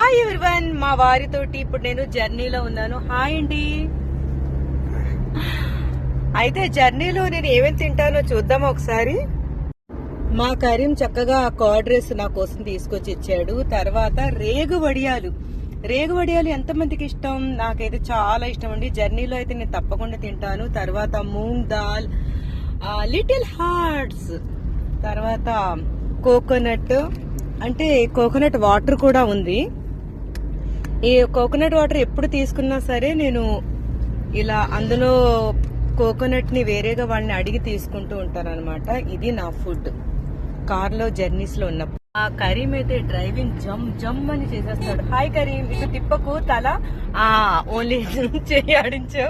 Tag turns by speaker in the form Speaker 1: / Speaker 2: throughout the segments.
Speaker 1: Hi everyone, మా వారితోటి ఇప్పుడు నేను జర్నీలో ఉన్నాను. హాయ్ అండి. అయితే జర్నీలో నేను ఏమేమి తింటానో చూద్దాం ఒకసారి. మా కరీం చక్కగా కర్డ్ రైస్ నా కోసం తీసుకొచ్చి ఇచ్చాడు. తర్వాత రేగు వడియాలు ఎంతమందికి ఇష్టం? నాకైతే చాలా ఇష్టం అండి. జర్నీలో అయితే నేను తప్పకుండా తింటాను. తర్వాత మూంగ్ దాల్, లిటిల్ హార్ట్స్, తర్వాత కోకోనట్, అంటే కోకోనట్ వాటర్ కూడా ఉంది. ఈ కోకోనట్ వాటర్ ఎప్పుడు తీసుకున్నా సరే నేను ఇలా అందులో కోకోనట్ ని వేరేగా వాళ్ళని అడిగి తీసుకుంటూ ఉంటాను అనమాట. ఇది నా ఫుడ్ కార్లో జర్నీస్ లో ఉన్నప్పుడు. ఆ కరీం అయితే డ్రైవింగ్ జమ్ జమ్ అని చేసేస్తాడు. హాయ్ కరీం, ఇటు తిప్పకు తల, ఓన్లీ చేయాడించు.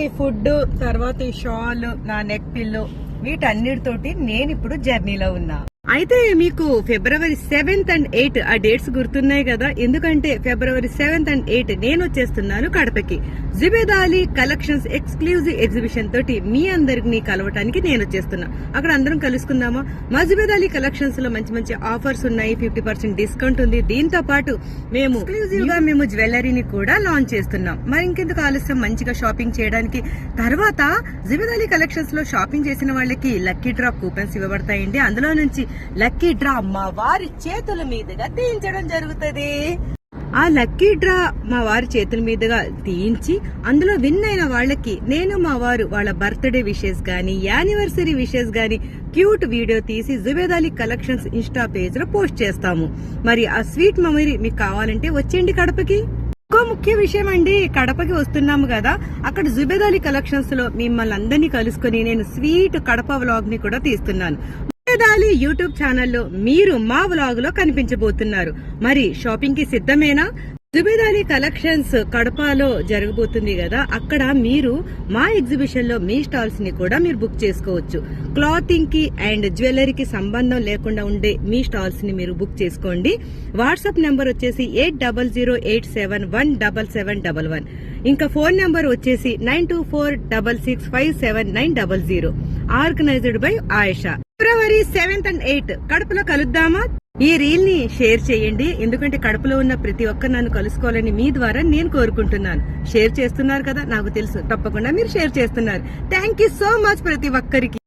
Speaker 1: ఈ ఫుడ్, తర్వాత ఈ షాల్, నా నెక్ పిల్లో, వీటన్నిటితోటి నేను ఇప్పుడు జర్నీలో ఉన్నా. అయితే మీకు ఫిబ్రవరి 7th and 8th ఆ డేట్స్ గుర్తున్నాయి కదా? ఎందుకంటే ఫిబ్రవరి 7th and 8th నేను వచ్చేస్తున్నాను కడపకి. Zubed Ali collections exclusive exhibition తోటి మీ అందరిని కలవటానికి నేను వచ్చేస్తున్నా. అక్కడ అందరం కలుసుకుందామా? మా జుబేద్ అలీ కలెక్షన్స్ లో మంచి మంచి ఆఫర్స్ ఉన్నాయి. 50% డిస్కౌంట్ ఉంది. దీంతో పాటు మేము ఎక్స్క్లూజివ్ గా మేము జ్యువెలరీని కూడా లాంచ్ చేస్తున్నాం. మరి ఇంకెందుకు ఆలస్యం, మంచిగా షాపింగ్ చేయడానికి. తర్వాత జుబేద్ అలీ కలెక్షన్స్ లో షాపింగ్ చేసిన వాళ్ళకి లక్కీ డ్రా కూపన్స్ ఇవ్వబడతాయండి. అందులో నుంచి లక్కీ డ్రా మా వారి చేతుల మీదుగా తీయించడం జరుగుతుంది. ఆ లక్కీ డ్రా మా వారి చేతుల మీదుగా తీయించి అందులో విన్ అయిన వాళ్ళకి నేను, మా వారు వాళ్ళ బర్త్డే విషెస్ గానీ, యానివర్సరీ విషెస్ గానీ క్యూట్ వీడియో తీసి Zubed Ali collections Insta page లో పోస్ట్ చేస్తాము. మరి ఆ స్వీట్ మెమరీ మీకు కావాలంటే వచ్చేయండి కడపకి. ఇంకో ముఖ్య విషయం అండి, కడపకి వస్తున్నాము కదా, అక్కడ జుబేద్ అలీ కలెక్షన్స్ లో మిమ్మల్ని అందరినీ కలుసుకుని నేను స్వీట్ కడప వ్లాగ్ ని కూడా తీస్తున్నాను. జుబేద్ అలీ యూట్యూబ్ ఛానల్లో మీరు మా వ్లాగ్ లో కనిపించబోతున్నారు. మరి షాపింగ్ కి సిద్ధమేనా? జుబేద్ అలీ కలెక్షన్స్ కడపలో జరగబోతుంది కదా, అక్కడ మీరు మా ఎగ్జిబిషన్ లో మీ స్టాల్స్ ని కూడా మీరు బుక్ చేసుకోవచ్చు. క్లాతింగ్ కి అండ్ జ్యువెలరీకి సంబంధం లేకుండా ఉండే మీ స్టాల్స్ ని మీరు బుక్ చేసుకోండి. వాట్సాప్ నెంబర్ వచ్చేసి 8008717711. ఇంకా ఫోన్ నెంబర్ వచ్చేసి 9246657900. Organised by Ayesha. February 7th and 8th కడపలో కలుద్దామా? ఈ రీల్ ని షేర్ చేయండి, ఎందుకంటే కడపలో ఉన్న ప్రతి ఒక్కరు నన్ను కలుసుకోవాలని మీ ద్వారా నేను కోరుకుంటున్నాను. షేర్ చేస్తున్నారు కదా, నాకు తెలుసు. తప్పకుండా మీరు షేర్ చేస్తున్నారు. థ్యాంక్ యూ సో మచ్ ప్రతి ఒక్కరికి.